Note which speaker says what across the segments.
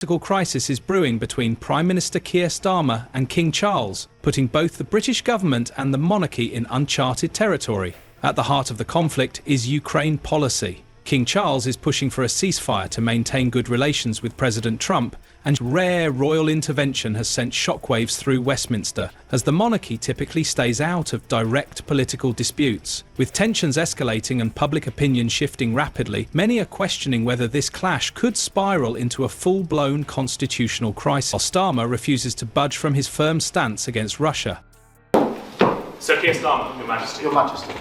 Speaker 1: Political crisis is brewing between Prime Minister Keir Starmer and King Charles, putting both the British government and the monarchy in uncharted territory. At the heart of the conflict is Ukraine policy. King Charles is pushing for a ceasefire to maintain good relations with President Trump, and rare royal intervention has sent shockwaves through Westminster, as the monarchy typically stays out of direct political disputes. With tensions escalating and public opinion shifting rapidly, many are questioning whether this clash could spiral into a full-blown constitutional crisis, while Starmer refuses to budge from his firm stance against Russia.
Speaker 2: Sir Keir Starmer, Your Majesty.
Speaker 3: Your Majesty.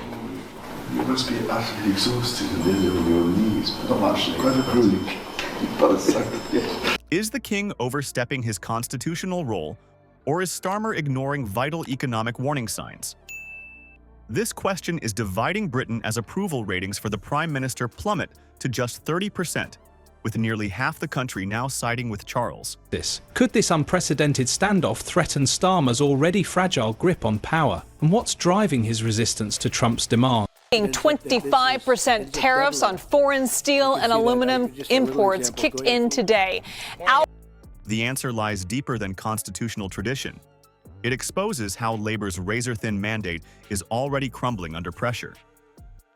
Speaker 3: You must be utterly exhausted and nearly on your knees, but not actually quite a grueling.
Speaker 4: Is the king overstepping his constitutional role, or is Starmer ignoring vital economic warning signs? This question is dividing Britain as approval ratings for the Prime Minister plummet to just 30%, with nearly half the country now siding with Charles.
Speaker 1: Could this unprecedented standoff threaten Starmer's already fragile grip on power? And what's driving his resistance to Trump's demand?
Speaker 5: 25% tariffs on foreign steel and aluminum imports kicked in today.
Speaker 4: The answer lies deeper than constitutional tradition. It exposes how Labour's razor-thin mandate is already crumbling under pressure.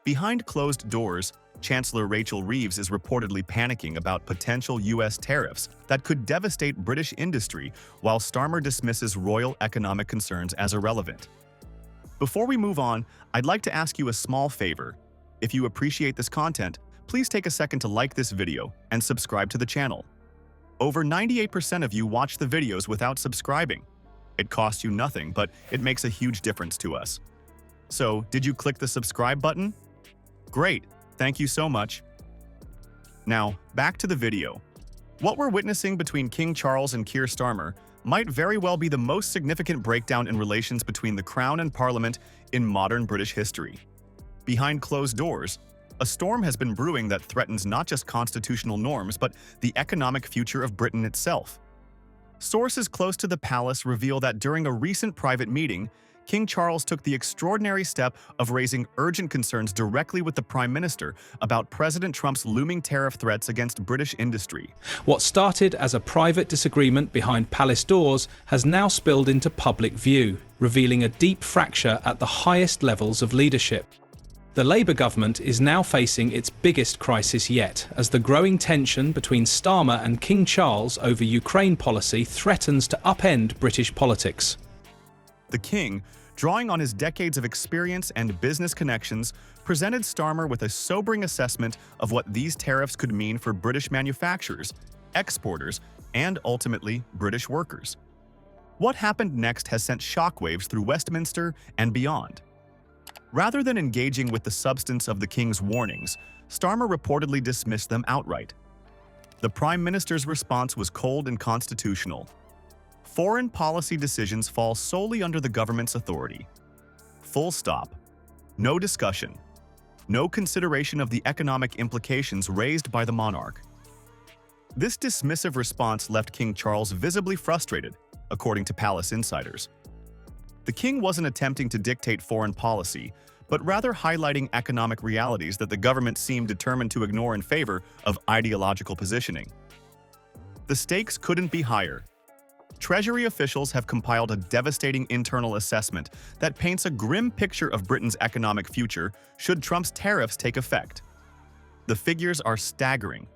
Speaker 4: Behind closed doors, Chancellor Rachel Reeves is reportedly panicking about potential U.S. tariffs that could devastate British industry, while Starmer dismisses royal economic concerns as irrelevant. Before we move on, I'd like to ask you a small favor. If you appreciate this content, please take a second to like this video and subscribe to the channel. Over 98% of you watch the videos without subscribing. It costs you nothing, but it makes a huge difference to us. So, did you click the subscribe button? Great, thank you so much. Now, back to the video. What we're witnessing between King Charles and Keir Starmer might very well be the most significant breakdown in relations between the Crown and Parliament in modern British history. Behind closed doors, a storm has been brewing that threatens not just constitutional norms, but the economic future of Britain itself. Sources close to the palace reveal that during a recent private meeting, King Charles took the extraordinary step of raising urgent concerns directly with the Prime Minister about President Trump's looming tariff threats against British industry.
Speaker 1: What started as a private disagreement behind palace doors has now spilled into public view, revealing a deep fracture at the highest levels of leadership. The Labour government is now facing its biggest crisis yet, as the growing tension between Starmer and King Charles over Ukraine policy threatens to upend British politics.
Speaker 4: The king, drawing on his decades of experience and business connections, presented Starmer with a sobering assessment of what these tariffs could mean for British manufacturers, exporters, and ultimately British workers. What happened next has sent shockwaves through Westminster and beyond. Rather than engaging with the substance of the king's warnings, Starmer reportedly dismissed them outright. The Prime Minister's response was cold and constitutional. Foreign policy decisions fall solely under the government's authority. Full stop. No discussion. No consideration of the economic implications raised by the monarch. This dismissive response left King Charles visibly frustrated, according to palace insiders. The king wasn't attempting to dictate foreign policy, but rather highlighting economic realities that the government seemed determined to ignore in favor of ideological positioning. The stakes couldn't be higher. Treasury officials have compiled a devastating internal assessment that paints a grim picture of Britain's economic future should Trump's tariffs take effect. The figures are staggering.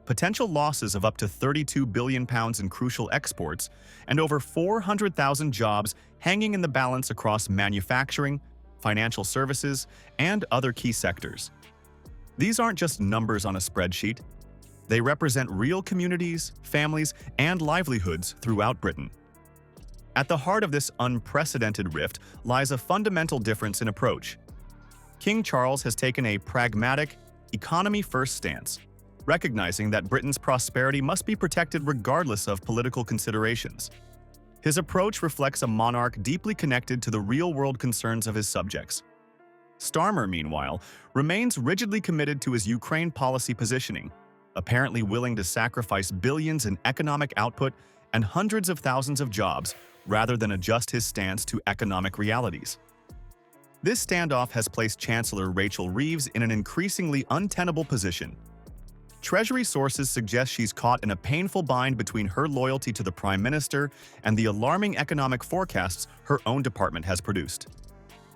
Speaker 4: Potential losses of up to £32 billion in crucial exports and over 400,000 jobs hanging in the balance across manufacturing, financial services, and other key sectors. These aren't just numbers on a spreadsheet. They represent real communities, families, and livelihoods throughout Britain. At the heart of this unprecedented rift lies a fundamental difference in approach. King Charles has taken a pragmatic, economy-first stance, recognizing that Britain's prosperity must be protected regardless of political considerations. His approach reflects a monarch deeply connected to the real-world concerns of his subjects. Starmer, meanwhile, remains rigidly committed to his Ukraine policy positioning, apparently willing to sacrifice billions in economic output and hundreds of thousands of jobs rather than adjust his stance to economic realities. This standoff has placed Chancellor Rachel Reeves in an increasingly untenable position. Treasury sources suggest she's caught in a painful bind between her loyalty to the Prime Minister and the alarming economic forecasts her own department has produced.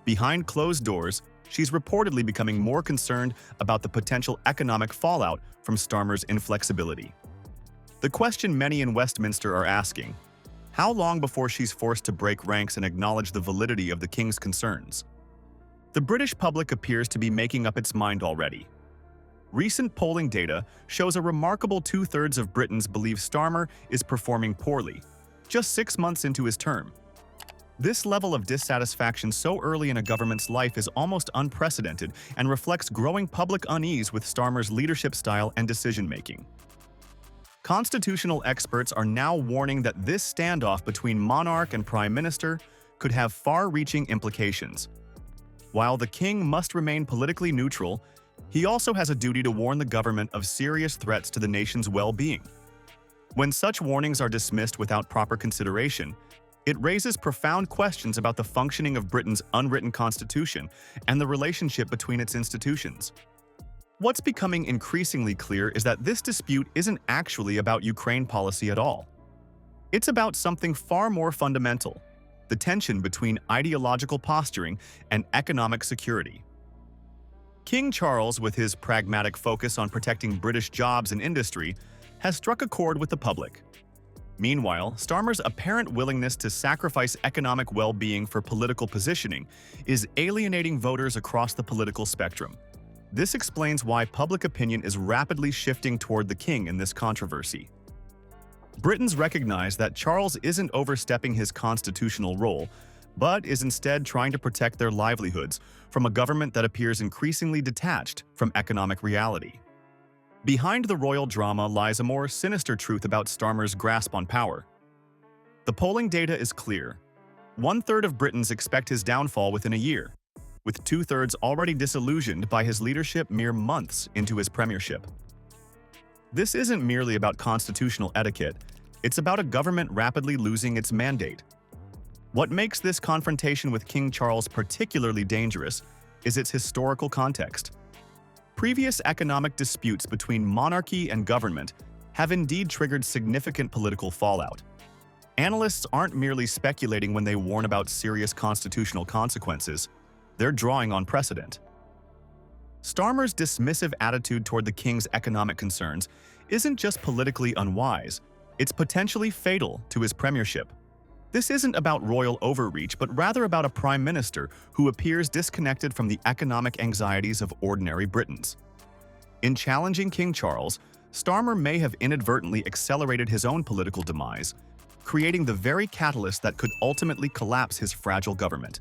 Speaker 4: Behind closed doors, she's reportedly becoming more concerned about the potential economic fallout from Starmer's inflexibility. The question many in Westminster are asking: how long before she's forced to break ranks and acknowledge the validity of the King's concerns? The British public appears to be making up its mind already. Recent polling data shows a remarkable 2/3 of Britons believe Starmer is performing poorly, just 6 months into his term. This level of dissatisfaction so early in a government's life is almost unprecedented and reflects growing public unease with Starmer's leadership style and decision-making. Constitutional experts are now warning that this standoff between monarch and prime minister could have far-reaching implications. While the king must remain politically neutral, he also has a duty to warn the government of serious threats to the nation's well-being. When such warnings are dismissed without proper consideration, it raises profound questions about the functioning of Britain's unwritten constitution and the relationship between its institutions. What's becoming increasingly clear is that this dispute isn't actually about Ukraine policy at all. It's about something far more fundamental: the tension between ideological posturing and economic security. King Charles, with his pragmatic focus on protecting British jobs and industry, has struck a chord with the public. Meanwhile, Starmer's apparent willingness to sacrifice economic well-being for political positioning is alienating voters across the political spectrum. This explains why public opinion is rapidly shifting toward the king in this controversy. Britons recognize that Charles isn't overstepping his constitutional role, but is instead trying to protect their livelihoods from a government that appears increasingly detached from economic reality. Behind the royal drama lies a more sinister truth about Starmer's grasp on power. The polling data is clear. 1/3 of Britons expect his downfall within a year, with 2/3 already disillusioned by his leadership mere months into his premiership. This isn't merely about constitutional etiquette, it's about a government rapidly losing its mandate. What makes this confrontation with King Charles particularly dangerous is its historical context. Previous economic disputes between monarchy and government have indeed triggered significant political fallout. Analysts aren't merely speculating when they warn about serious constitutional consequences, they're drawing on precedent. Starmer's dismissive attitude toward the king's economic concerns isn't just politically unwise, it's potentially fatal to his premiership. This isn't about royal overreach, but rather about a prime minister who appears disconnected from the economic anxieties of ordinary Britons. In challenging King Charles, Starmer may have inadvertently accelerated his own political demise, creating the very catalyst that could ultimately collapse his fragile government.